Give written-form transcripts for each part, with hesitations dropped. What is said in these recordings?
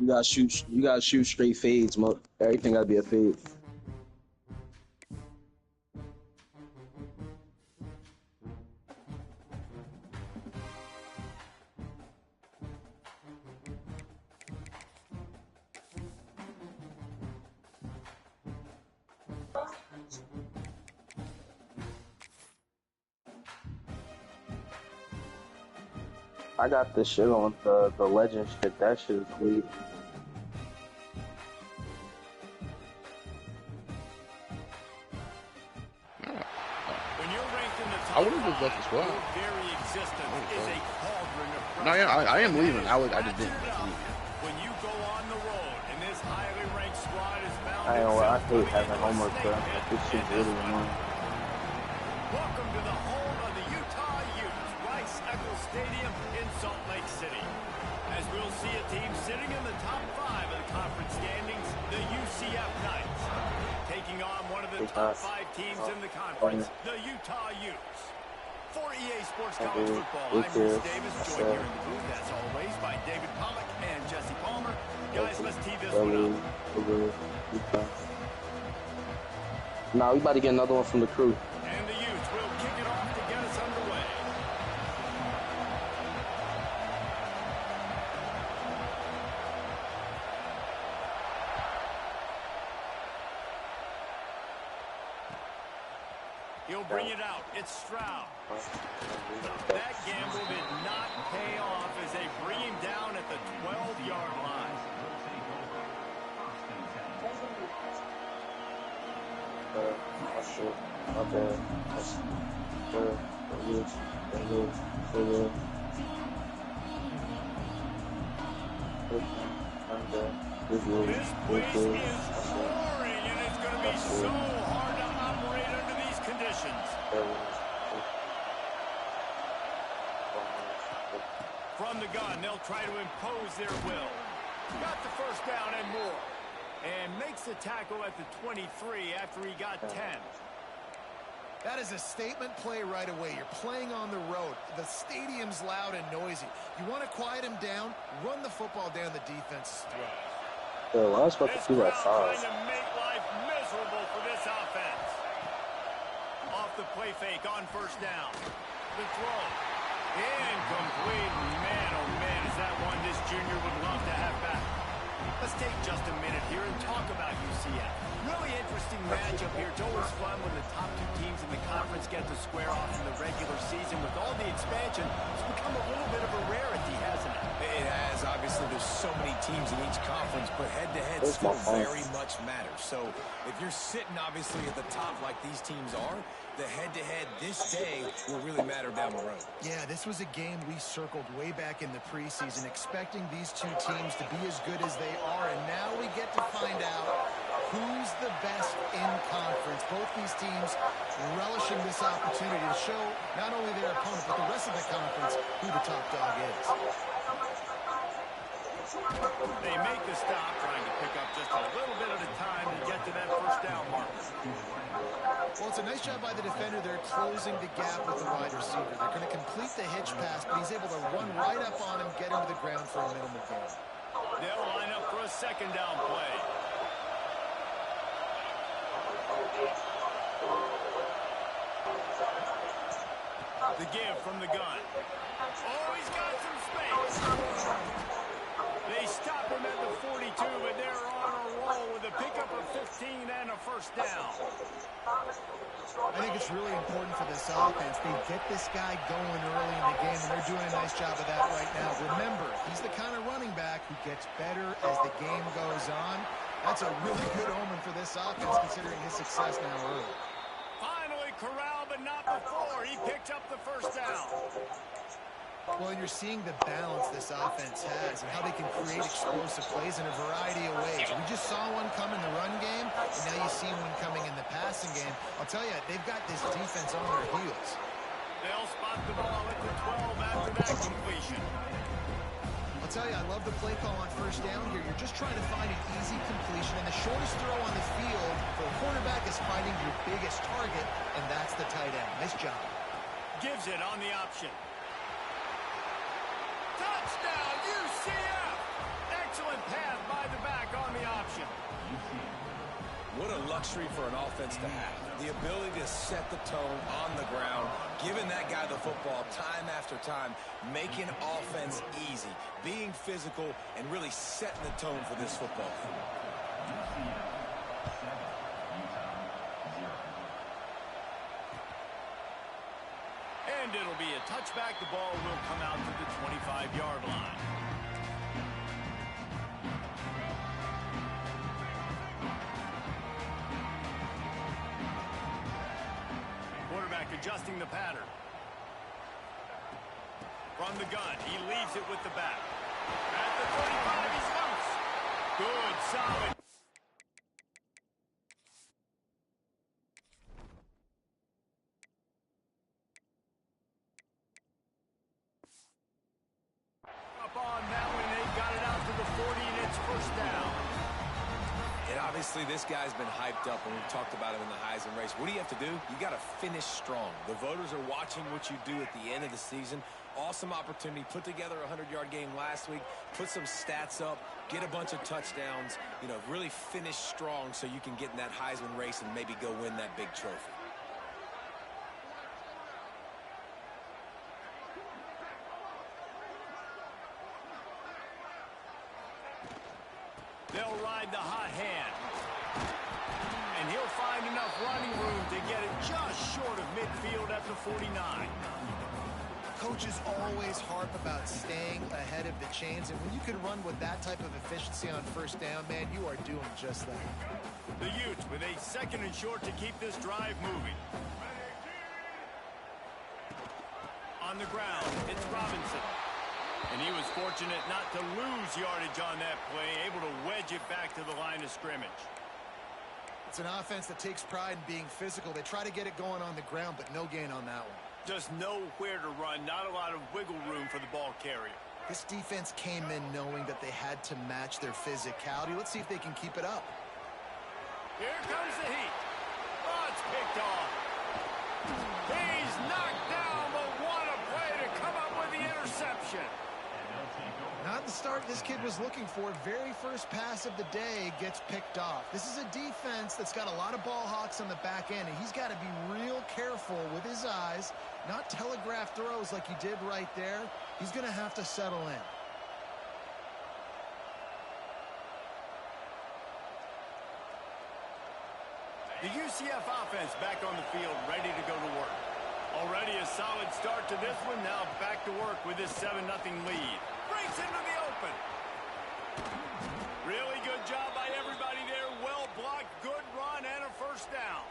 You gotta shoot straight fades. Everything gotta be a fade. I got this shit on the legend shit. That shit is sweet. I would have just left the squad. Very existence is a cauldron of no, yeah, I am leaving. I just didn't. When you go on the road and this highly ranked squad is found, I hate having homework, bro. This shit's really annoying. Welcome to the home of the Utah Utes, Rice-Eccles Stadium in Salt Lake City. As we'll see a team sitting in the top 5 of the conference standings, the UCF Knights, taking on one of the top 5 teams in the conference, the Utah Utes. For EA Sports College Football, I'm Bruce Davis, joined here in the booth, as always, by David Pollack and Jesse Palmer. Guys, let's tee this one up. Nah, we about to get another one from the crew. And the Utes will kick it off to get us underway. He'll bring it out. It's Stroud. That gamble did not pay off as they bring him down at the 12-yard line. This place is roaring, and it's going to be so hard to operate under these conditions. From the gun, they'll try to impose their will. Got the first down and more. And makes the tackle at the 23 after he got 10. That is a statement play right away. You're playing on the road. The stadium's loud and noisy. You want to quiet him down, run the football down the defense's throat. Yo, I was about to see that trying to make life miserable for this offense. Off the play fake on first down. The throw. Incomplete. Man, oh man, is that one this junior would love to have back. Let's take just a minute here and talk about UCF. Really interesting matchup here. It's always fun when the top 2 teams in the conference get to square off in the regular season. With all the expansion, it's become a little bit of a rarity, hasn't it? It has. Obviously, there's so many teams in each conference, but head-to-head still very much matters. So if you're sitting, obviously, at the top like these teams are, the head-to-head this day will really matter down the road. Yeah, this was a game we circled way back in the preseason, expecting these 2 teams to be as good as they are, and now we get to find out who's the best in conference. Both these teams relishing this opportunity to show not only their opponent, but the rest of the conference who the top dog is. They make the stop, trying to pick up just a little bit at a time to get to that first down mark. Well, it's a nice job by the defender. They're closing the gap with the wide receiver. They're going to complete the hitch pass, but he's able to run right up on him, get him to the ground for a minimal gain. They'll line up for a second down play. The give from the gun. Oh, he's got some space. They stop him at the 42, but they're on a roll with a pickup of 15 and a first down. I think it's really important for this offense. They get this guy going early in the game, and they're doing a nice job of that right now. Remember, he's the kind of running back who gets better as the game goes on. That's a really good omen for this offense, considering his success now early. Finally corralled, but not before. He picked up the first down. Well, and you're seeing the balance this offense has and how they can create explosive plays in a variety of ways. We just saw one come in the run game, and now you see one coming in the passing game. I'll tell you, they've got this defense on their heels. They'll spot the ball at the 12 after that completion. I'll tell you, I love the play call on first down here. You're just trying to find an easy completion, and the shortest throw on the field for a quarterback is finding your biggest target, and that's the tight end. Nice job. Gives it on the option. Touchdown, UCF! Excellent pass by the back on the option. What a luxury for an offense to have. The ability to set the tone on the ground, giving that guy the football time after time, making offense easy, being physical, and really setting the tone for this football. And it'll be a touchback. The ball will come out to the 25-yard line. Quarterback adjusting the pattern. From the gun, he leaves it with the back. At the 35, he's loose. Good, solid. Up on that one, they got it out to the 40, and it's first down. And obviously this guy's been hyped up, and we've talked about him in the Heisman race. What do you have to do? You got to finish strong. The voters are watching what you do at the end of the season. Awesome opportunity. Put together a 100-yard game last week. Put some stats up. Get a bunch of touchdowns. You know, really finish strong so you can get in that Heisman race and maybe go win that big trophy. They'll ride the hot hand. And he'll find enough running room to get it just short of midfield at the 49. Coaches always harp about staying ahead of the chains, and when you can run with that type of efficiency on first down, man, you are doing just that. The Utes with a second and short to keep this drive moving. On the ground, it's Robinson. And he was fortunate not to lose yardage on that play, able to wedge it back to the line of scrimmage. It's an offense that takes pride in being physical. They try to get it going on the ground, but no gain on that one. Just nowhere to run, not a lot of wiggle room for the ball carrier. This defense came in knowing that they had to match their physicality. Let's see if they can keep it up. Here comes the heat. Oh, it's picked off. He's knocked down, but what a play to come up with the interception. Not the start this kid was looking for. Very first pass of the day gets picked off. This is a defense that's got a lot of ball hawks on the back end, and he's got to be real careful with his eyes, not telegraph throws like he did right there. He's going to have to settle in. The UCF offense back on the field, ready to go to work. Already a solid start to this one. Now back to work with this 7-0 lead. Breaks into the open. Really good job by everybody there. Well blocked, good run, and a first down.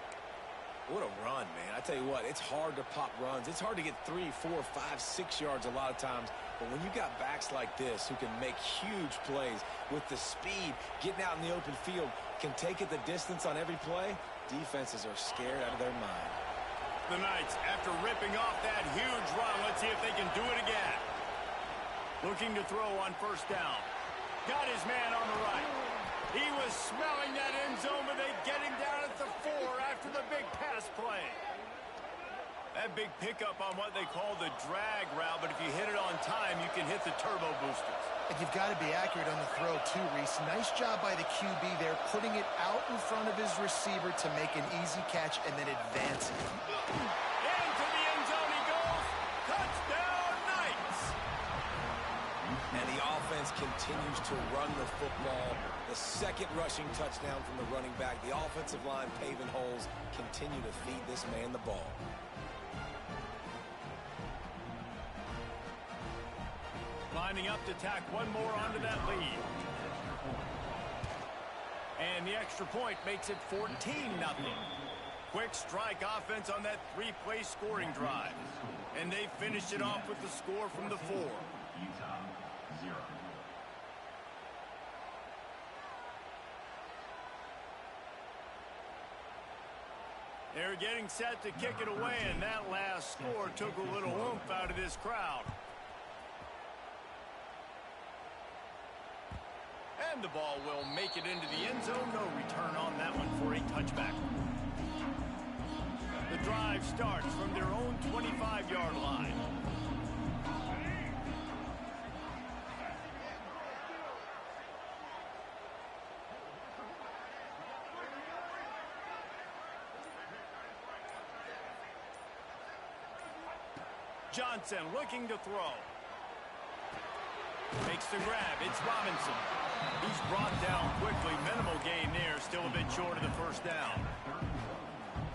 What a run, man. I tell you what, it's hard to pop runs. It's hard to get 3, 4, 5, 6 yards a lot of times. But when you got backs like this who can make huge plays with the speed, getting out in the open field, can take it the distance on every play, defenses are scared out of their mind. The Knights, after ripping off that huge run, let's see if they can do it again. Looking to throw on first down. Got his man on the right. He was smelling that end zone, but they get him down at the 4 after the big pass play. That big pickup on what they call the drag route, but if you hit it on time, you can hit the turbo boosters. And you've got to be accurate on the throw, too, Reese. Nice job by the QB there, putting it out in front of his receiver to make an easy catch and then advance it. Into the end zone he goes. Touchdown, Knights! And the offense continues to run the football. The second rushing touchdown from the running back. The offensive line paving holes. Continue to feed this man the ball. Lining up to tack one more onto that lead. And the extra point makes it 14-0. Quick strike offense on that 3-play scoring drive. And they finished it off with the score from the 4. Utah 0. They're getting set to kick it away, and that last score took a little oomph out of this crowd. And the ball will make it into the end zone. No return on that one for a touchback. The drive starts from their own 25-yard line. Johnson looking to throw. Makes the grab. It's Robinson. He's brought down quickly. Minimal gain there. Still a bit short of the first down.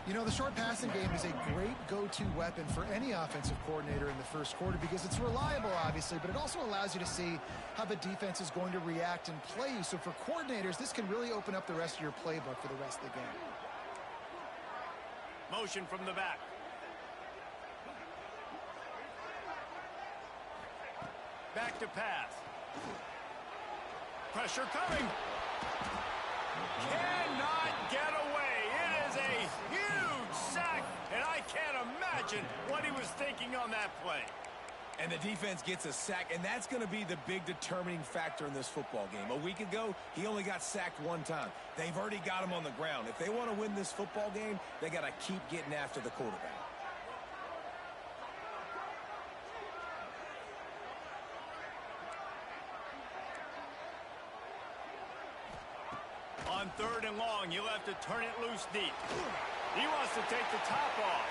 You know, the short passing game is a great go-to weapon for any offensive coordinator in the first quarter because it's reliable, obviously, but it also allows you to see how the defense is going to react and play you. So for coordinators, this can really open up the rest of your playbook for the rest of the game. Motion from the back. Back to pass. Pressure coming. Cannot get away. It is a huge sack, and I can't imagine what he was thinking on that play. And the defense gets a sack, and that's going to be the big determining factor in this football game. A week ago, he only got sacked one time. They've already got him on the ground. If they want to win this football game, they got to keep getting after the quarterback. On 3rd and long, you'll have to turn it loose deep. He wants to take the top off.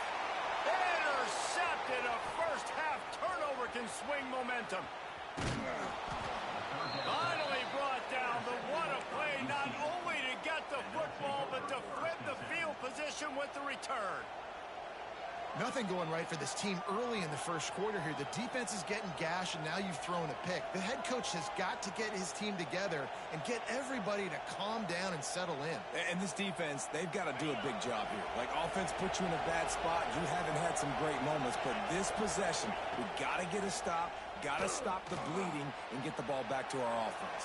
Intercepted. A first-half turnover can swing momentum. Finally brought down. What a play, not only to get the football, but to flip the field position with the return. Nothing going right for this team early in the first quarter here. The defense is getting gashed, and now you've thrown a pick. The head coach has got to get his team together and get everybody to calm down and settle in. And this defense, they've got to do a big job here. Like, offense puts you in a bad spot. You haven't had some great moments, but this possession, we got to get a stop, got to stop the bleeding, and get the ball back to our offense.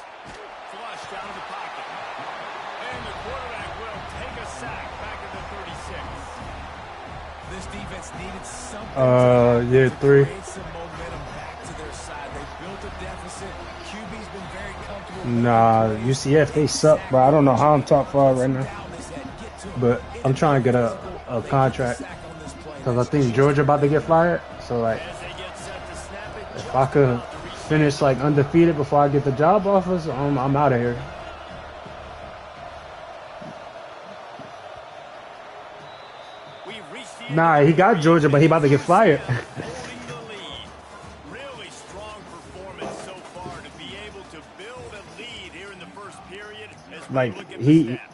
Flush down the pocket. And the quarterback will take a sack back at the 36. This defense needed something year 3. create some momentum back to their side. They built a deficit. QB's been very comfortable. Nah, UCF, they suck, bro. I don't know how I'm top 5 right now. But I'm trying to get a contract. Because I think Georgia about to get fired. So, like, if I could finish, like, undefeated before I get the job offers, I'm out of here. Nah, he got Georgia, but he about to get fired. Really strong performance so far to be able to build a lead here in the first period.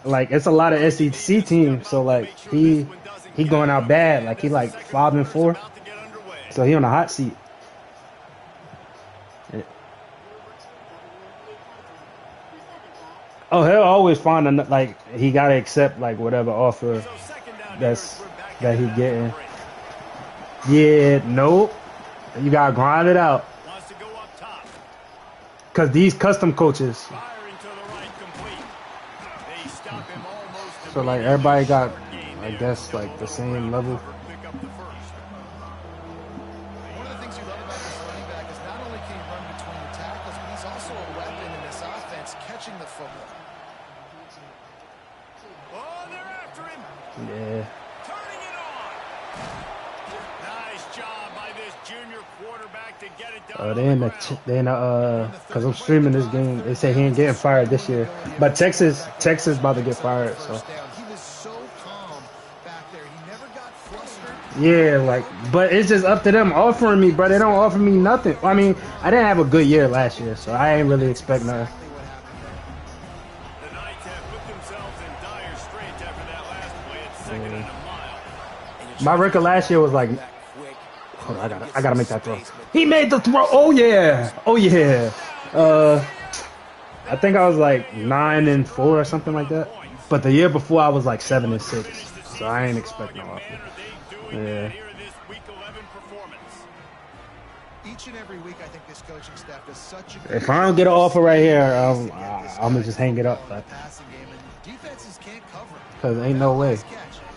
Like it's a lot of SEC teams, so like he going out bad. Like he like 5-4, so he on a hot seat. Oh, he'll always find like he gotta accept like whatever offer that he getting. Yeah, nope. You gotta grind it out. Cause these custom coaches. So like everybody got, I guess, like the same level. One of the things you love about this running back is not only can he run between the tackles, but he's also a weapon in this offense catching the football. Oh, they're after him. Yeah. Turning it on. Nice job by this junior quarterback to get it done. Cause I'm streaming this game. They say he ain't getting fired this year, but Texas about to get fired. So. He was so calm back there. He never got flustered. Yeah, like, but it's just up to them offering me, bro. They don't offer me nothing. I mean, I didn't have a good year last year, so I ain't really expect nothing. The Knights have put themselves in dire straits after that last play at 2nd and a mile. My record last year was like, hold on, I gotta make that throw. He made the throw. Oh yeah. I think I was like 9-4 or something like that. But the year before I was like 7-6. So I ain't expecting no offer. Yeah. Each and every week, I think this coaching staff does such a good If I don't get an offer right here, I'm gonna just hang it up. passing game, and defenses can't cover it. Cause ain't no way.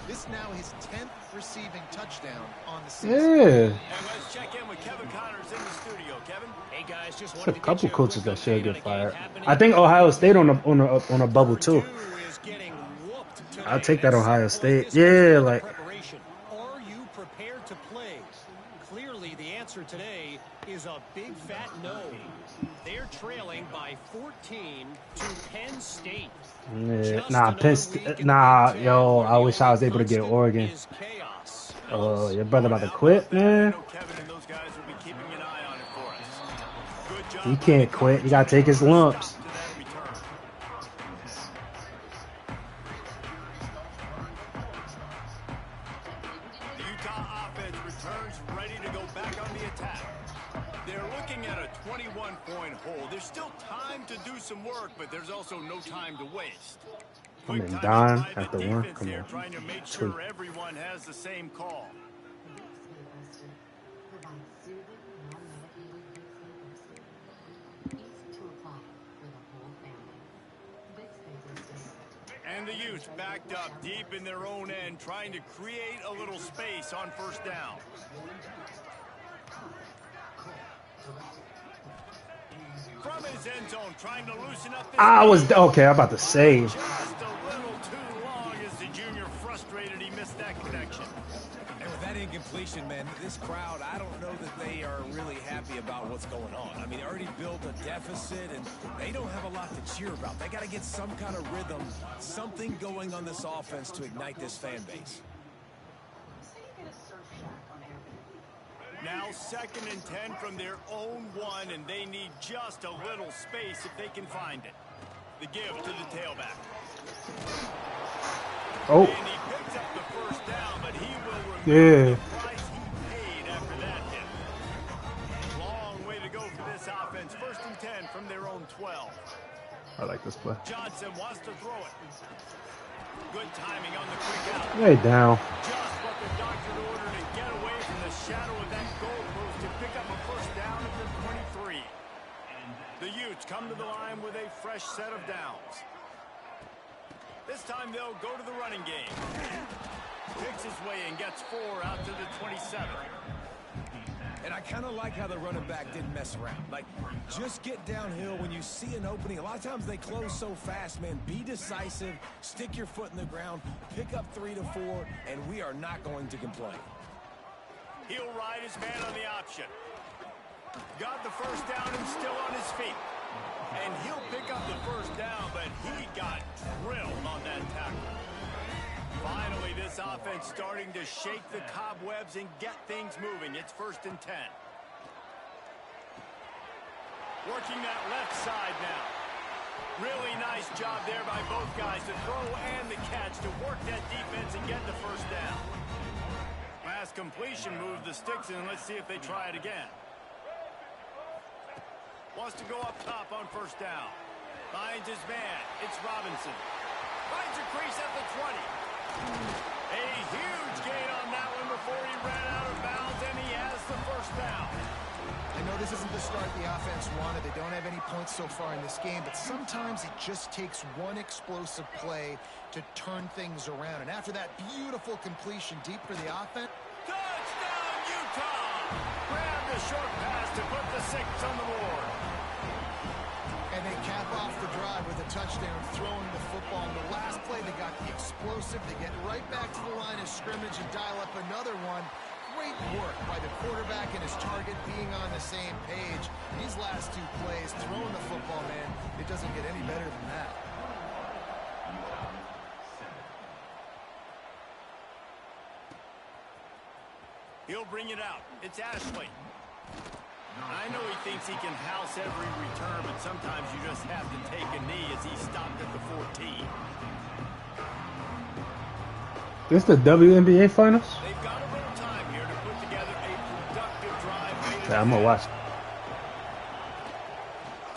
This now his 10th receiving touchdown on the season. Yeah. Let's check in with Kevin Connors in the studio. Kevin? Hey guys, just There's wanted a to couple get you coaches a that should get community fired. happening. I think Ohio State on a bubble too. Is getting whooped today. I'll take that Ohio That's State. simply Yeah, this like preparation. Are you prepared to play? Clearly, the answer today is a big fat no. They're trailing by 14 to Penn State. yeah, yo, I wish I was able to get Oregon. Is chaos. Oh, your brother about to quit, man. Kevin and those guys He can't quit. He got to take his lumps. The Utah offense returns ready to go back on the attack. They're looking at a 21-point hole. There's still time to do some work, but there's also no time to waste. I'm Quick in timeout dime by the after one. defense Come here, on. trying to make Sweet. sure everyone has the same call. And the Utes backed up deep in their own end, trying to create a little space on first down. From his end zone, trying to loosen up this I was okay. I'm about to save. just a little too long as the junior frustrated he missed that connection. And with that incompletion, man, this crowd, I don't know that they are really happy about what's going on. I mean, they already built a deficit, and they don't have a lot to cheer about. They got to get some kind of rhythm, something going on this offense to ignite this fan base. Now 2nd and 10 from their own 1, and they need just a little space if they can find it. The give to the tailback. Oh. And he picks up the first down, but he will remember the price he paid after that hit. Long way to go for this offense. 1st and 10 from their own 12. I like this play. Johnson wants to throw it. Good timing on the quick out. Hey, down. Just what the doctor ordered to get away from the shadow of that goalpost to pick up a first down at the 23. The Utes come to the line with a fresh set of downs. This time they'll go to the running game. Picks his way and gets 4 out to the 27. And I kind of like how the running back didn't mess around. Like, just get downhill when you see an opening. A lot of times they close so fast, man. Be decisive, stick your foot in the ground, pick up 3 to 4, and we are not going to complain. He'll ride his man on the option. Got the first down and still on his feet. And he'll pick up the first down, but he got drilled on that tackle. Finally, this offense starting to shake the cobwebs and get things moving. It's 1st and 10. Working that left side now. Really nice job there by both guys, the throw and the catch, to work that defense and get the first down. Pass completion moved the sticks in. Let's see if they try it again. Wants to go up top on first down. Finds his man. It's Robinson. Finds a crease at the 20. A huge gain on that one before he ran out of bounds, and he has the first down. I know this isn't the start the offense wanted. They don't have any points so far in this game, but sometimes it just takes one explosive play to turn things around. And after that beautiful completion deep for the offense. Touchdown, Utah! Grab the short pass to put the 6 on the board. And they cap off the drive with a touchdown, throwing the football. In the last play, they got the explosive. They get right back to the line of scrimmage and dial up another one. Great work by the quarterback and his target being on the same page. These last 2 plays, throwing the football, man, it doesn't get any better than that. He'll bring it out. It's Ashley. I know he thinks he can house every return, but sometimes you just have to take a knee as he stopped at the 14. This the WNBA finals? They've got a little time here to put together a productive drive. Yeah, I'm gonna watch.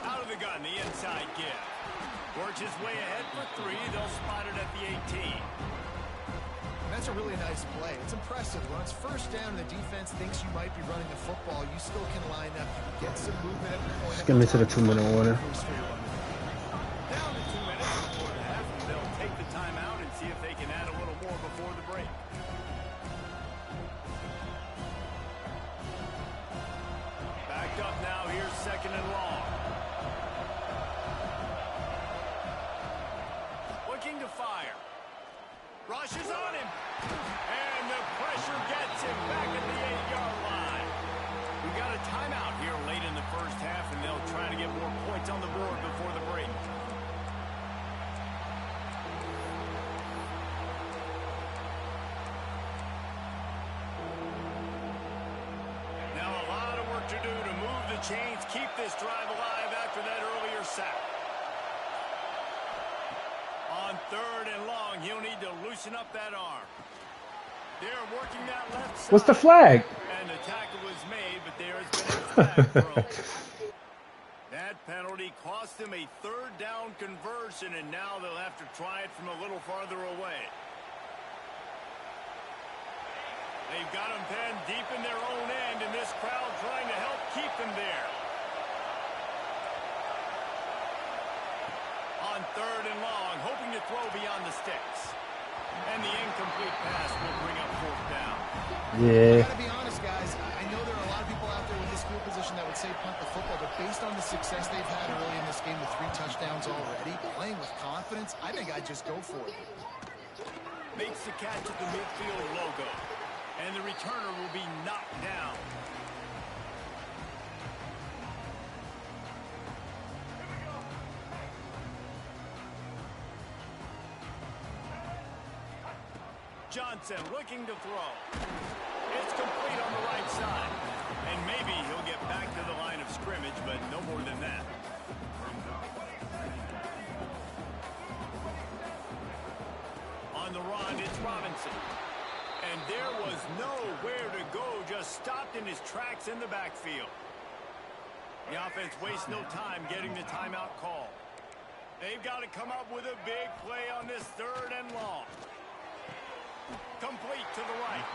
Out of the gun, the inside give. Works his way ahead for 3. They'll spot it at the 18. That's a really nice play. It's impressive. When it's first down and the defense thinks you might be running the football, you still can line up. You can get some movement at the point. Just get me to the 2-minute warning. Down to 2 minutes before the half. They'll take the timeout and see if they can add a little more before the break. Backed up now. Here's 2nd and long. Looking to fire. Rushes on him. And the pressure gets him back at the 8-yard line. We got a timeout here late in the first half, and they'll try to get more points on the board before the break. Now a lot of work to do to move the chains keep this drive alive after that earlier sack. On 3rd and long, he'll need to loosen up that arm. They're working that left side. What's the flag? And the tackle was made, but there has been a flag thrown. That penalty cost them a 3rd down conversion, and now they'll have to try it from a little farther away. They've got them penned deep in their own end, and this crowd trying to help keep them there. On 3rd and long, hoping to throw beyond the sticks. And the incomplete pass will bring up 4th down. I Yeah. gotta be honest, guys. I know there are a lot of people out there with this field position that would say punt the football, but based on the success they've had early in this game with 3 touchdowns already, playing with confidence, I think I'd just go for it. Makes the catch at the midfield logo. And the returner will be knocked down. Johnson looking to throw. It's complete on the right side. And maybe he'll get back to the line of scrimmage, but no more than that. On the run, it's Robinson. And there was nowhere to go, just stopped in his tracks in the backfield. The offense wastes no time getting the timeout call. They've got to come up with a big play on this 3rd and long. Complete to the right.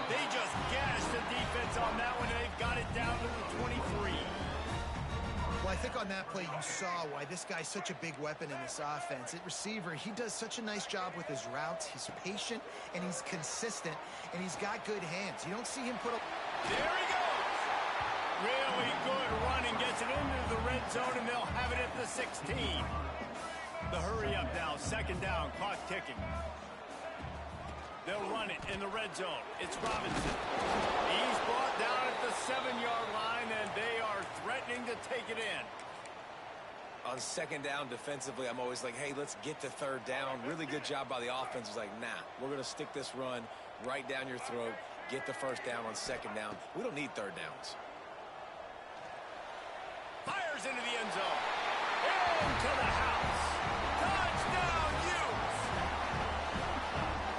They just gashed the defense on that one, and they've got it down to the 23. Well, I think on that play you saw why this guy's such a big weapon in this offense. At receiver, he does such a nice job with his routes. He's patient, and he's consistent, and he's got good hands. You don't see him put a... There he goes. Really good running. Gets it into the red zone, and they'll have it at the 16. The hurry up now. 2nd down. Clock ticking. They'll run it in the red zone. It's Robinson. He's brought down at the 7-yard line, and they are threatening to take it in. On 2nd down defensively, I'm always like, hey, let's get to 3rd down. Really good job by the offense. It's like, nah, we're going to stick this run right down your throat, get the 1st down on 2nd down. We don't need 3rd downs. Fires into the end zone. Into the house. Touchdown, Utes!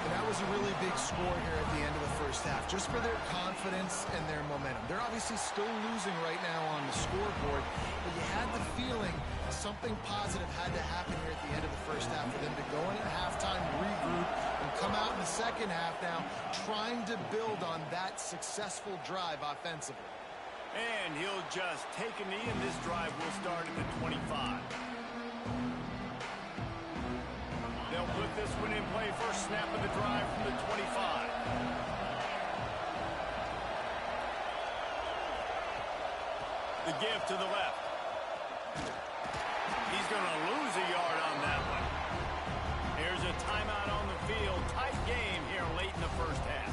And that was a really big score here at the end of the 1st half, just for their confidence and their momentum. They're obviously still losing right now on the scoreboard, but you had the feeling something positive had to happen here at the end of the 1st half for them to go in at halftime, regroup, and come out in the 2nd half now trying to build on that successful drive offensively. And he'll just take a knee, and this drive will start at the 25. They'll put this one in play. First snap of the drive from the 25. The give to the left. He's going to lose a yard on that one. Here's a timeout on the field. Tight game here late in the 1st half.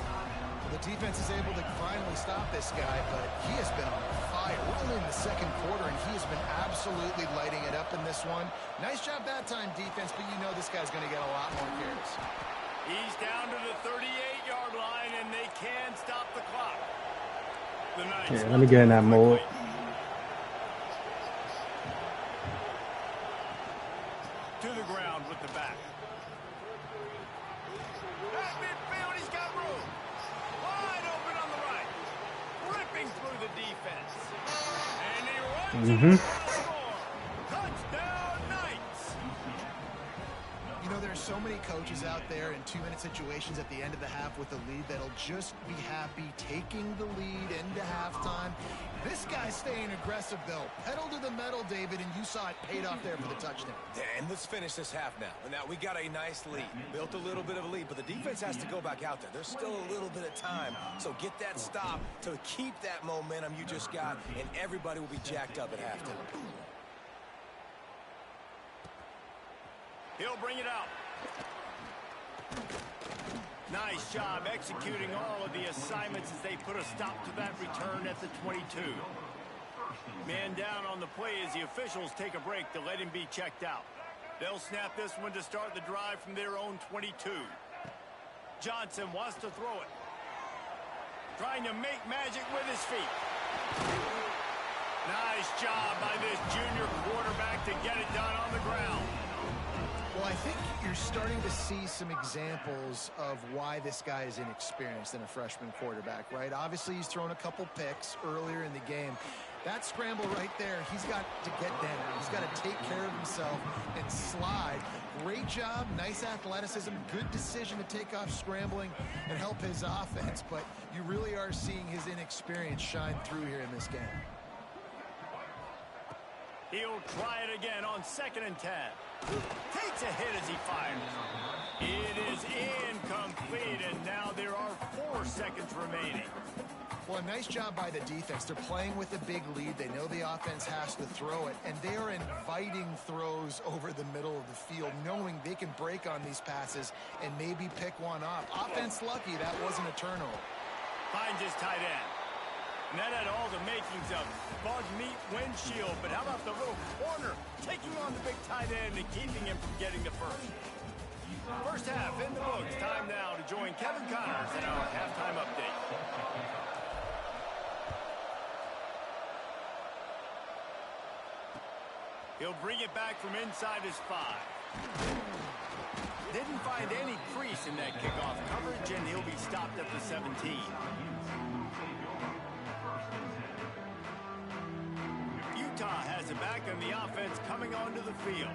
The defense is able to finally stop this guy, but he has been on fire. We're only in the 2nd quarter, and he has been absolutely lighting it up in this one. Nice job that time, defense, but you know this guy's going to get a lot more carries. He's down to the 38-yard line, and they can stop the clock. The Knights Yeah, let me get in that mode. To the ground with the back. At midfield, he's got room. Wide open on the right. Ripping through the defense. And he runs it for the score. Touchdown, Knights. You know, there's so many coaches out there in 2-minute situations at the end of the half with the lead that'll just be happy taking the lead into halftime. This guy's staying aggressive, though. Pedal to the metal, David, and you saw it paid off there for the touchdown. Yeah, and let's finish this half now. Now, we got a nice lead. Built a little bit of a lead, but the defense has to go back out there. There's still a little bit of time. So get that stop to keep that momentum you just got, and everybody will be jacked up at halftime. He'll bring it out. Nice job executing all of the assignments as they put a stop to that return at the 22. Man down on the play as the officials take a break to let him be checked out. They'll snap this one to start the drive from their own 22. Johnson wants to throw it. Trying to make magic with his feet. Nice job by this junior quarterback to get it done on the ground. Well, I think you're starting to see some examples of why this guy is inexperienced in a freshman quarterback, right? Obviously, he's thrown a couple picks earlier in the game. That scramble right there, he's got to get down. He's got to take care of himself and slide. Great job, nice athleticism, good decision to take off scrambling and help his offense, but you really are seeing his inexperience shine through here in this game. He'll try it again on 2nd and 10. Takes a hit as he fires. It is incomplete, and now there are 4 seconds remaining. Well, a nice job by the defense. They're playing with a big lead. They know the offense has to throw it, and they are inviting throws over the middle of the field, knowing they can break on these passes and maybe pick one off. Offense lucky that wasn't a turnover. Finds his tight end. And that had all the makings of bug meat windshield, but how about the little corner taking on the big tight end and keeping him from getting the first? First half in the books. Time now to join Kevin Connors in our halftime update. He'll bring it back from inside his 5. Didn't find any crease in that kickoff coverage, and he'll be stopped at the 17. Utah has it back on the offense coming onto the field.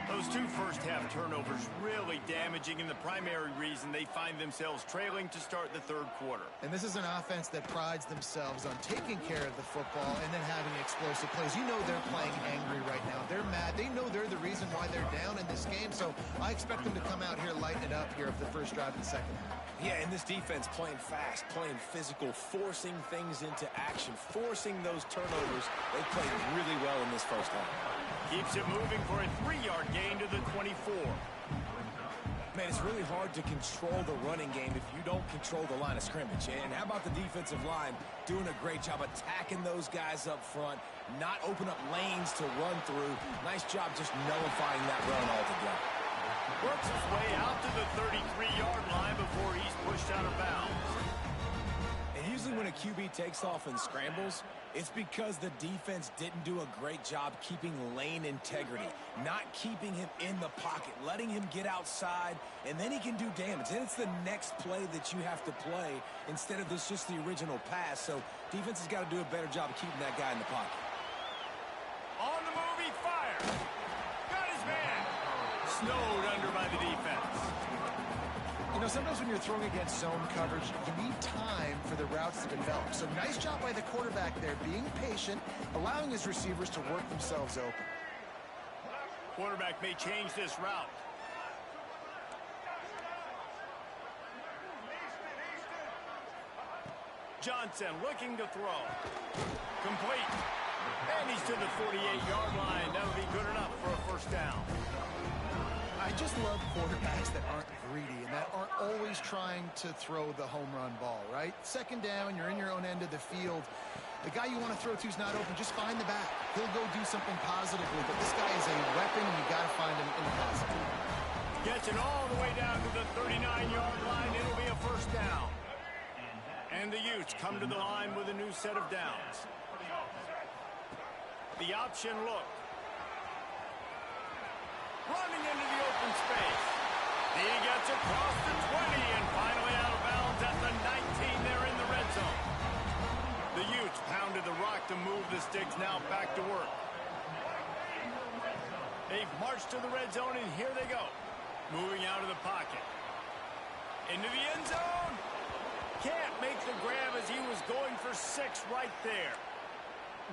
Those 2 first-half turnovers really damaging, and the primary reason they find themselves trailing to start the 3rd quarter. And this is an offense that prides themselves on taking care of the football and then having explosive plays. You know they're playing angry right now. They're mad. They know they're the reason why they're down in this game, so I expect them to come out here, lighten it up here for the first drive in the 2nd half. Yeah, and this defense playing fast, playing physical, forcing things into action, forcing those turnovers. They played really well in this first half. Keeps it moving for a 3-yard gain to the 24. Man, it's really hard to control the running game if you don't control the line of scrimmage. And how about the defensive line doing a great job attacking those guys up front, not open up lanes to run through. Nice job just nullifying that run altogether. Works his way out to the 33-yard line before he's pushed out of bounds. And usually when a QB takes off and scrambles, it's because the defense didn't do a great job keeping lane integrity, not keeping him in the pocket, letting him get outside, and then he can do damage. Then it's the next play that you have to play instead of this just the original pass. So defense has got to do a better job of keeping that guy in the pocket. On the move, he fires. Got his man. Snowed under by the defense. You know, sometimes when you're throwing against zone coverage, you need time for the routes to develop. So nice job by the quarterback there, being patient, allowing his receivers to work themselves open. Quarterback may change this route. Johnson looking to throw. Complete. And he's to the 48-yard line. That'll be good enough for a first down. I just love quarterbacks that aren't greedy and that aren't always trying to throw the home run ball, right? 2nd down, you're in your own end of the field. The guy you want to throw to is not open. Just find the back. He'll go do something positively, but this guy is a weapon, and you got to find him in the positive. Gets it all the way down to the 39-yard line. It'll be a first down. And the Utes come to the line with a new set of downs. The option look. Running into the open space. He gets across the 20 and finally out of bounds at the 19 there in the red zone. The Utes pounded the rock to move the sticks, now back to work. They've marched to the red zone, and here they go. Moving out of the pocket. Into the end zone. Can't make the grab as he was going for 6 right there.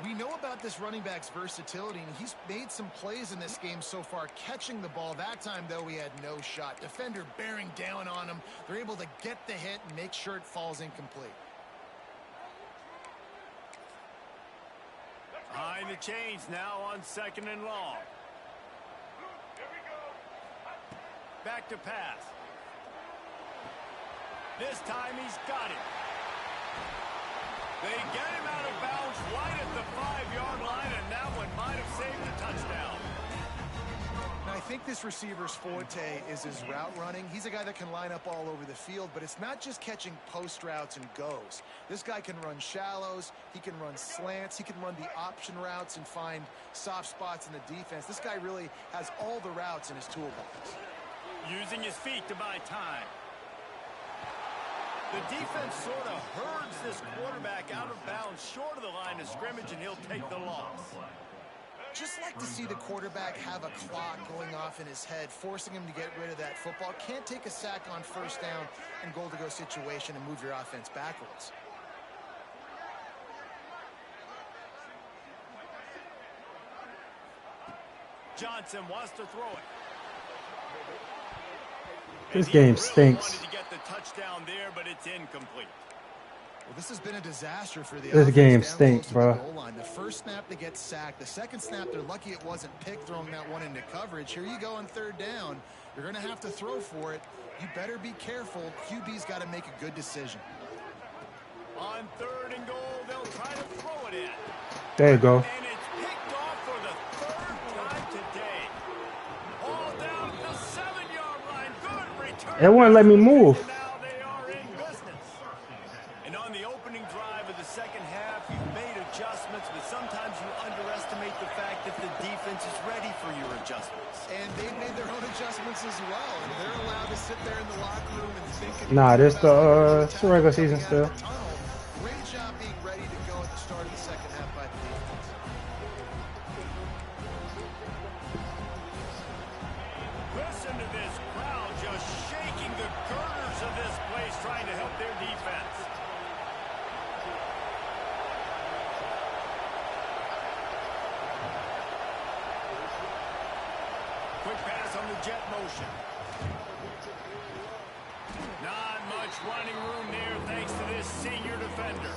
We know about this running back's versatility, and he's made some plays in this game so far, catching the ball. That time, though, he had no shot. Defender bearing down on him. They're able to get the hit and make sure it falls incomplete. Behind the chains now on 2nd and long. Back to pass. This time he's got it. They get him out of bounds right at the 5-yard line, and that one might have saved the touchdown. Now, I think this receiver's forte is his route running. He's a guy that can line up all over the field, but it's not just catching post routes and goes. This guy can run shallows, he can run slants, he can run the option routes and find soft spots in the defense. This guy really has all the routes in his toolbox. Using his feet to buy time. The defense sort of herds this quarterback out of bounds short of the line of scrimmage, and he'll take the loss. Just like to see the quarterback have a clock going off in his head, forcing him to get rid of that football. Can't take a sack on first down and goal-to-go situation and move your offense backwards. Johnson wants to throw it. This game stinks. Wanted to get the touchdown there, but it's incomplete. Well, this has been a disaster for the This game stinks, bro. The first snap, they get sacked. The second snap, they're lucky it wasn't picked, throwing that one into coverage. Here you go on third down. You're going to have to throw for it. You better be careful. QB's got to make a good decision. On third and goal, they'll try to throw it in. There you go. And it's picked off for the third time today. All down to the 7-yard line. Good return. It won't let me move. Now they are in business. And on the opening drive of the second half, you've made adjustments, but sometimes you underestimate the fact that the defense is ready for your adjustments. And they've made their own adjustments as well. And they're allowed to sit there in the locker room and think. Nah, this the regular season still. Great job being ready to go at the start of the second half by the defense. Listen to this crowd just shaking the girders of this place, trying to help their defense. Quick pass on the jet motion. Not much running room there thanks to this senior defender.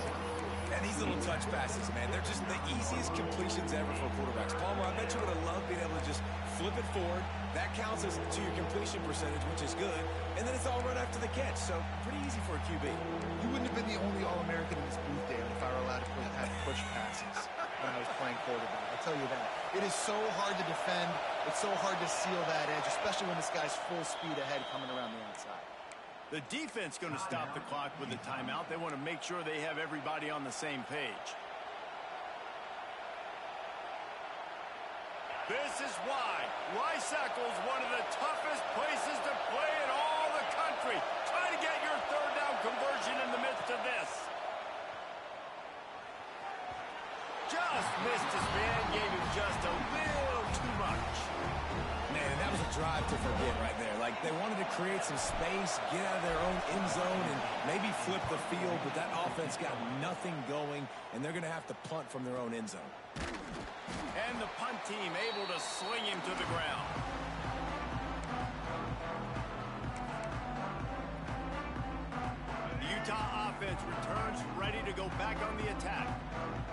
And these little touch passes, man, they're just the easiest completions ever for quarterbacks. Palmer, I bet you would have loved being able to just flip it forward. That counts as to your completion percentage, which is good. And then it's all right after the catch, so pretty easy for a QB. You wouldn't have been the only All-American in this booth, David, if I were allowed to have push passes when I was playing quarterback. I'll tell you that. It is so hard to defend. It's so hard to seal that edge, especially when this guy's full speed ahead coming around the outside. The defense going to stop the clock with a timeout. They want to make sure they have everybody on the same page. This is why Rice-Eccles, one of the toughest places to play in all the country. Try to get your third down conversion in the midst of this. Just missed his man, gave him just a little too much. Man, that was a drive to forget right there. Like, they wanted to create some space, get out of their own end zone, and maybe flip the field, but that offense got nothing going, and they're going to have to punt from their own end zone. And the punt team able to sling him to the ground. The Utah offense returns ready to go back on the attack.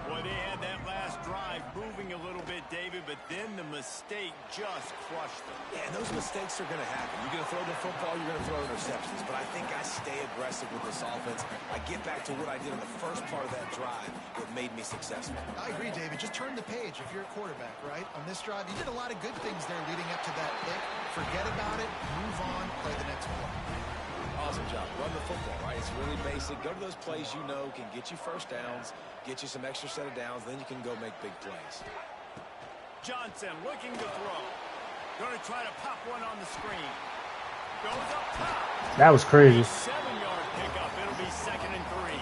Boy, they had that last drive moving a little bit, David, but then the mistake just crushed them. Yeah, and those mistakes are going to happen. You're going to throw the football, you're going to throw interceptions, but I think I stay aggressive with this offense. I get back to what I did in the first part of that drive that made me successful. I agree, David. Just turn the page if you're a quarterback, right? On this drive, you did a lot of good things there leading up to that pick. Forget about it, move on, play the next play. Awesome job. Run the football, right? It's really basic. Go to those plays you know can get you first downs, get you some extra set of downs, then you can go make big plays. Johnson looking to throw. Going to try to pop one on the screen. Goes up top. That was crazy. 7-yard pickup. It'll be 2nd and 3.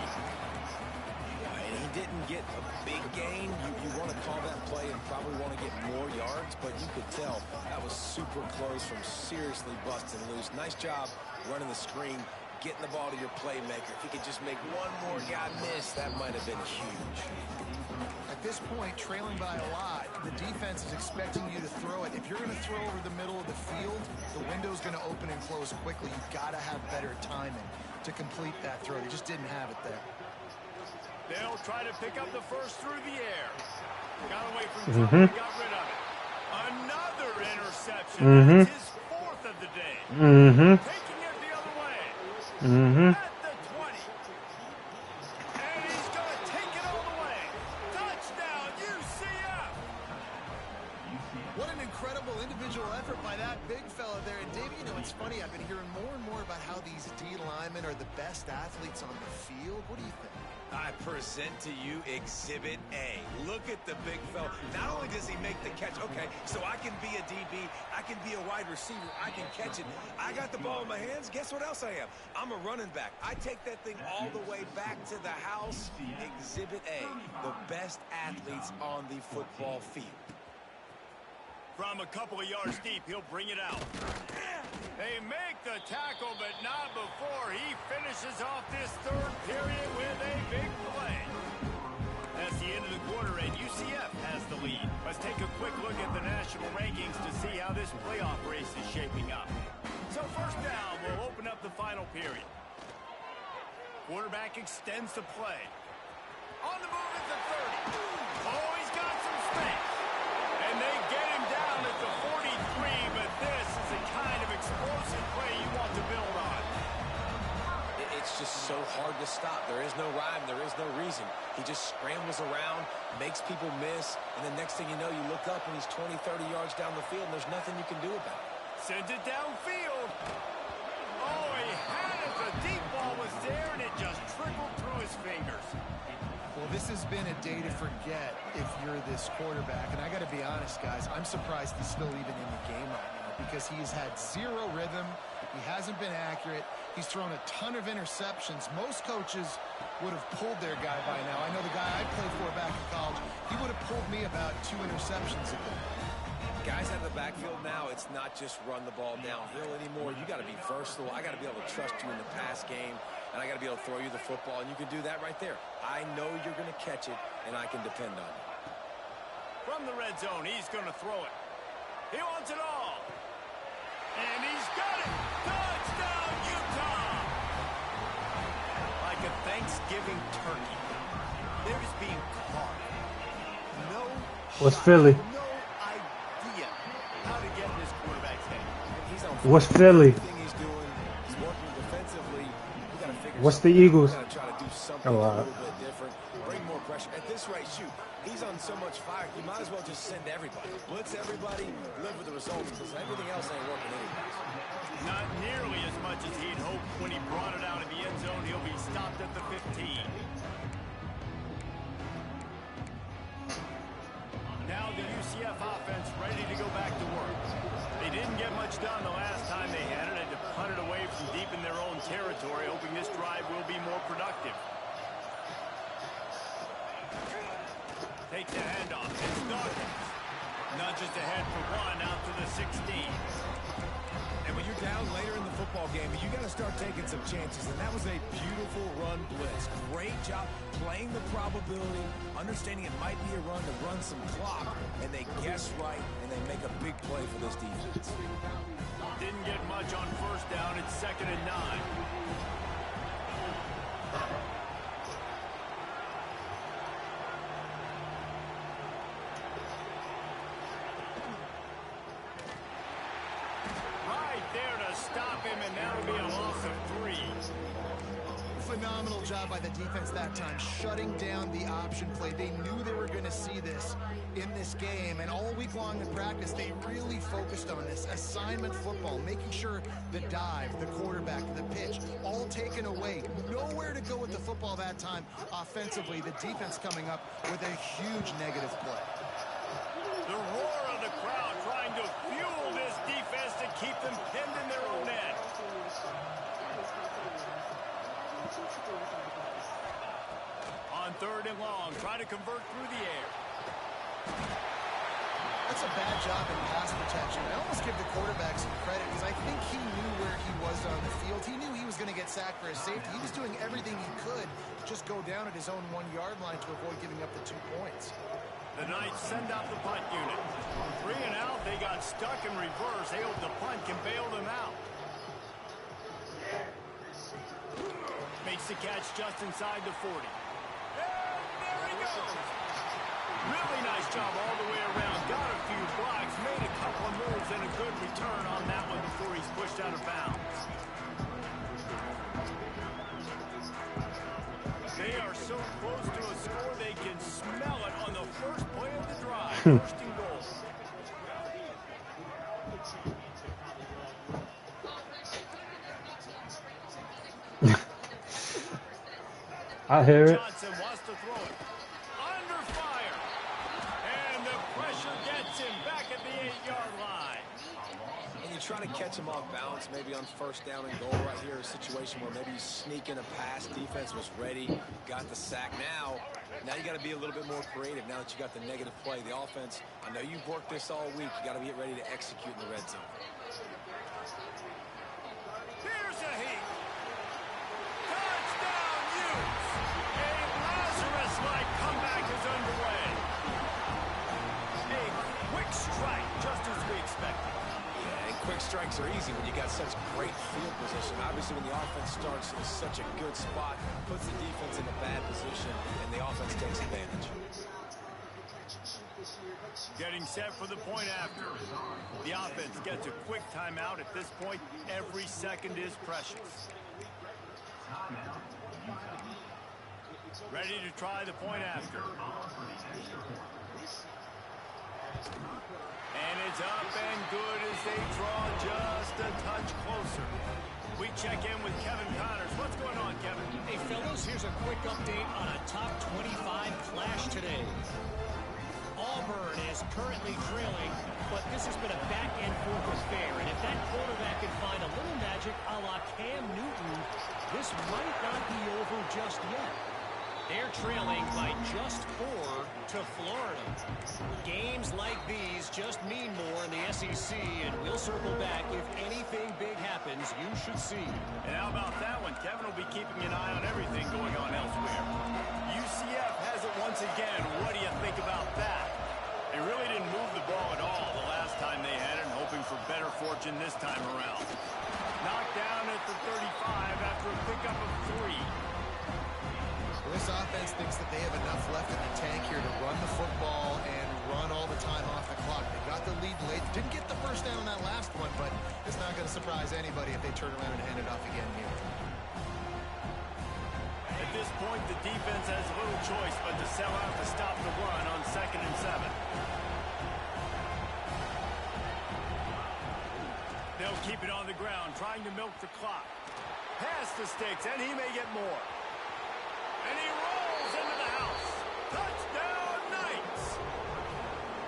And he didn't get a big gain. You want to call that play and probably want to get more yards, but you could tell that was super close from seriously busting loose. Nice job running the screen, getting the ball to your playmaker. If he could just make one more guy miss, that might have been huge. At this point, trailing by a lot, the defense is expecting you to throw it. If you're going to throw over the middle of the field, the window's going to open and close quickly. You've got to have better timing to complete that throw. They just didn't have it there. They'll try to pick up the first through the air. Got away from trouble, got rid of it. Another interception. That's his 4th of the day. Taking it the other way. At the 20. And he's going to take it all the way. Touchdown, UCF. What an incredible incredible individual effort by that big fella there. And Dave, you know, it's funny. I've been hearing more and more about how these D linemen are the best athletes on the field. What do you think? I present to you Exhibit A. Look at the big fella. Not only does he make the catch, okay, so I can be a DB, I can be a wide receiver, I can catch it. I got the ball in my hands. Guess what else I am? I'm a running back. I take that thing all the way back to the house. Exhibit A, the best athletes on the football field. From a couple of yards deep, he'll bring it out. They make the tackle, but not before he finishes off this third period with a big play. That's the end of the quarter, and UCF has the lead. Let's take a quick look at the national rankings to see how this playoff race is shaping up. So first down, we'll open up the final period. Quarterback extends the play. On the move at the 30. Oh, he's got some space. And they get him down at the 43, but this is the kind of explosive play you want to build on. It's just so hard to stop. There is no rhyme. There is no reason. He just scrambles around, makes people miss, and the next thing you know, you look up and he's 20, 30 yards down the field, and there's nothing you can do about it. Sends it downfield. Oh, he had it. The deep ball was there, and it just trickled through his fingers. Well, this has been a day to forget if you're this quarterback. And I got to be honest, guys, I'm surprised he's still even in the game right now because he has had zero rhythm. He hasn't been accurate. He's thrown a ton of interceptions. Most coaches would have pulled their guy by now. I know the guy I played for back in college, he would have pulled me about 2 interceptions ago. Guys out of the backfield now, it's not just run the ball downhill anymore. You got to be versatile. I got to be able to trust you in the pass game, and I got to be able to throw you the football, and you can do that right there. I know you're going to catch it, and I can depend on you. From the red zone, he's going to throw it. He wants it all. And he's got it. Touchdown, Utah. Like a Thanksgiving turkey. They're just being caught. No. What's Philly? How to get in this quarterback's head. He's on What's Philly? He's doing, he's working defensively. You got to figure What's the Eagles? Got to try to do something a little bit different. Bring more pressure. At this rate, shoot. He's on so much fire. You might as well just send everybody. Blitz everybody. Live with the results because everything else ain't working anyways. Not nearly as much as he'd hoped when he brought it out of the end zone. He'll be stopped at the 15. Now the UCF offense ready to go back to work. They didn't get much done the last time they had it. Had to punt it away from deep in their own territory, hoping this drive will be more productive. Takes the handoff. It's Dawkins. Nudges ahead for one out to the 16. And when you're down later in the football game, you got to start taking some chances. And that was a beautiful run blitz. Great job playing the probability, understanding it might be a run to run some clock. And they guess right, and they make a big play for this defense. Didn't get much on first down. It's 2nd and 9. Stop him, and that'll be a loss of 3. Phenomenal job by the defense that time, shutting down the option play. They knew they were going to see this in this game, and all week long in practice, they really focused on this assignment football, making sure the dive, the quarterback, the pitch, all taken away. Nowhere to go with the football that time offensively. The defense coming up with a huge negative play. The roar of the crowd trying to fuel this defense to keep them pinned in their own end. On 3rd and long, try to convert through the air. That's a bad job in pass protection. I almost give the quarterback some credit because I think he knew where he was on the field. He knew he was going to get sacked for his safety. He was doing everything he could to just go down at his own 1-yard line to avoid giving up the 2 points. The Knights send out the punt unit. 3 and out, they got stuck in reverse. They hope the punt can bail them out. Makes the catch just inside the 40. And there he goes. Really nice job all the way around. Got a few blocks, made a couple of moves, and a good return on that one before he's pushed out of bounds. They are so close to a score, they can smell it on the first play of the drive. First and goal. I hear it. Johnson wants to throw it. Under fire. And the pressure gets him back at the 8-yard line. And you try to catch him off balance, maybe on first down and goal right here, a situation where maybe you sneak in a pass, defense was ready, got the sack. Now you got to be a little bit more creative now that you got the negative play. The offense, I know you've worked this all week. You got to get ready to execute in the red zone. Here's a heat. Touchdown, Utes. A Lazarus-like comeback is underway. A quick strike, just as we expected. Yeah, and quick strikes are easy when you got such great field position. Obviously, when the offense starts in such a good spot, puts the defense in a bad position, and the offense takes advantage. Getting set for the point after. The offense gets a quick timeout. At this point, every second is precious. Ready to try the point after. And it's up and good as they draw just a touch closer. We check in with Kevin Connors. What's going on, Kevin? Hey, fellas, here's a quick update on a top 25 clash today. Auburn is currently trailing, but this has been a back-and-forth affair. And if that quarterback can find a little magic a la Cam Newton, this might not be over just yet. They're trailing by just 4 to Florida. Games like these just mean more in the SEC, and we'll circle back. If anything big happens, you should see. And how about that one? Kevin will be keeping an eye on everything going on elsewhere. UCF has it once again. What do you think about that? They really didn't move the ball at all the last time they had it, and hoping for better fortune this time around. Knocked down at the 35 after a pickup of 3. This offense thinks that they have enough left in the tank here to run the football and run all the time off the clock. They got the lead late. Didn't get the first down on that last one, but it's not going to surprise anybody if they turn around and hand it off again here. At this point, the defense has little choice but to sell out to stop the run on 2nd and 7. They'll keep it on the ground, trying to milk the clock. Past the sticks, and he may get more. And he rolls into the house. Touchdown, Knights!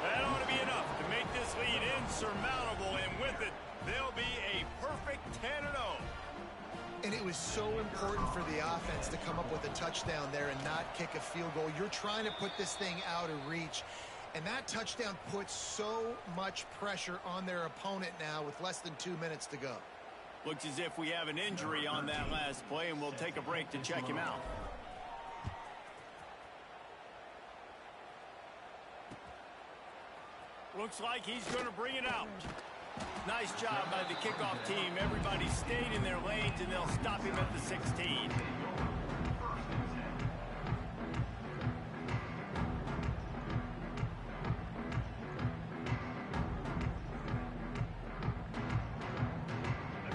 That ought to be enough to make this lead insurmountable, and with it, they'll be a perfect 10-0. And it was so important for the offense to come up with a touchdown there and not kick a field goal. You're trying to put this thing out of reach. And that touchdown puts so much pressure on their opponent now with less than 2 minutes to go. Looks as if we have an injury on that last play, and we'll take a break to check him out. Looks like he's going to bring it out. Nice job by the kickoff team. Everybody stayed in their lanes, and they'll stop him at the 16.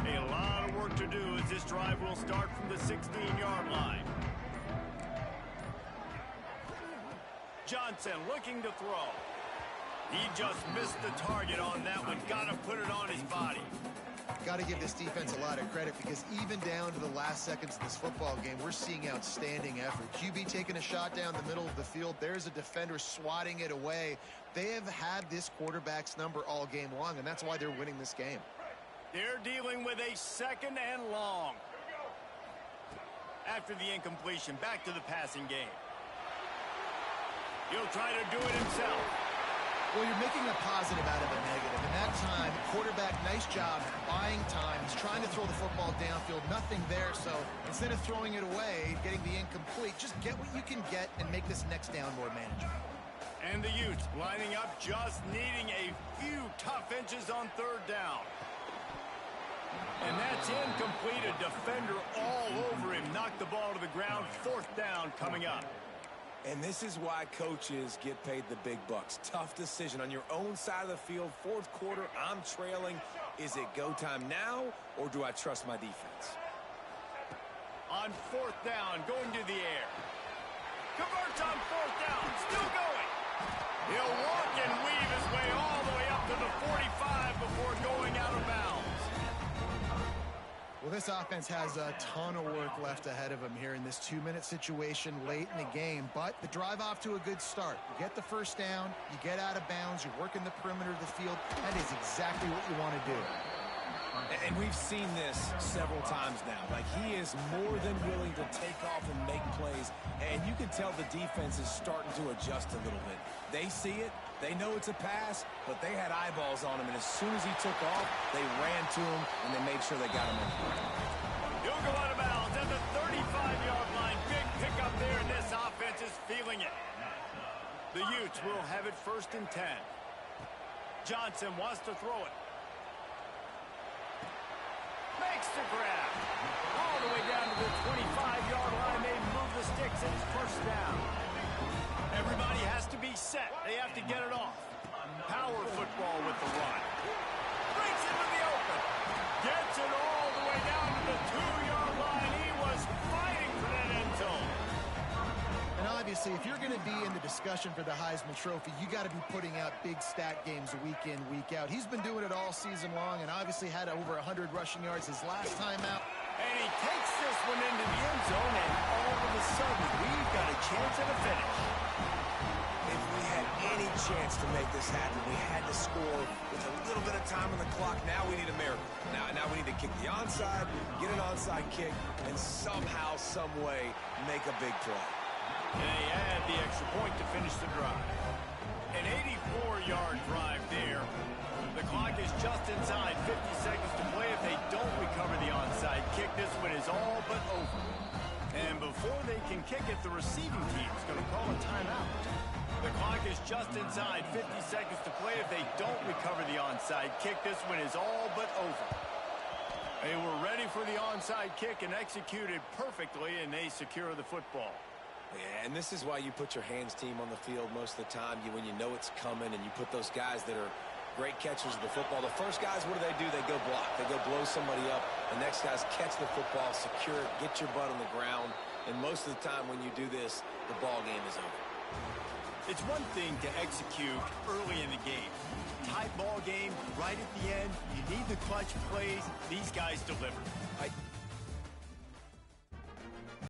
A lot of work to do as this drive will start from the 16-yard line. Johnson looking to throw. He just missed the target on that one. Got to put it on his body. Got to give this defense a lot of credit because even down to the last seconds of this football game, we're seeing outstanding effort. QB taking a shot down the middle of the field. There's a defender swatting it away. They have had this quarterback's number all game long, and that's why they're winning this game. They're dealing with a 2nd and long. After the incompletion, back to the passing game. He'll try to do it himself. Well, you're making a positive out of a negative. And that time, quarterback, nice job buying time. He's trying to throw the football downfield. Nothing there. So instead of throwing it away, getting the incomplete, just get what you can get and make this next down more manageable. And the Utes lining up, just needing a few tough inches on 3rd down. And that's incomplete. A defender all over him. Knocked the ball to the ground. 4th down coming up. And this is why coaches get paid the big bucks. Tough decision on your own side of the field. 4th quarter, I'm trailing. Is it go time now, or do I trust my defense? On 4th down, going to the air. Converts on 4th down, still going. He'll walk and weave his way all the way up to the 45 before going out of bounds. Well, this offense has a ton of work left ahead of them here in this 2-minute situation late in the game, but the drive off to a good start. You get the first down, you get out of bounds, you're working the perimeter of the field. That is exactly what you want to do. And we've seen this several times now. Like, he is more than willing to take off and make plays, and you can tell the defense is starting to adjust a little bit. They see it, they know it's a pass, but they had eyeballs on him, and as soon as he took off, they ran to him, and they made sure they got him on the ground. He'll go out of bounds at the 35-yard line. Big pickup there, and this offense is feeling it. The Utes will have it 1st and 10. Johnson wants to throw it. Makes the grab. All the way down to the 25-yard line. They move the sticks, and it's 1st down. Everybody has to be set. They have to get it off. Power football with the run. Breaks into the open. Gets it all the way down to the 2-yard line. He was fighting for that end zone. And obviously, if you're going to be in the discussion for the Heisman Trophy, you got to be putting out big stat games week in, week out. He's been doing it all season long and obviously had over 100 rushing yards his last time out. And he takes this one into the end zone, and all of a sudden, we've got a chance at a finish. If we had any chance to make this happen, we had to score with a little bit of time on the clock. Now we need a miracle. Now we need to kick the onside, get an onside kick, and somehow, some way, make a big play. And he had the extra point to finish the drive. An 84-yard drive there. The clock is just inside 50 seconds to play. If they don't recover the onside kick, this one is all but over. And before they can kick it, the receiving team is going to call a timeout. The clock is just inside 50 seconds to play. If they don't recover the onside kick, this one is all but over. They were ready for the onside kick and executed perfectly, and they secure the football. Yeah, and this is why you put your hands team on the field most of the time. When you know it's coming, and you put those guys that are great catchers of the football. The first guys, what do? They go block. They go blow somebody up. The next guys catch the football, secure it, get your butt on the ground. And most of the time when you do this, the ball game is over. It's one thing to execute early in the game. Tight ball game, right at the end. You need the clutch plays. These guys deliver.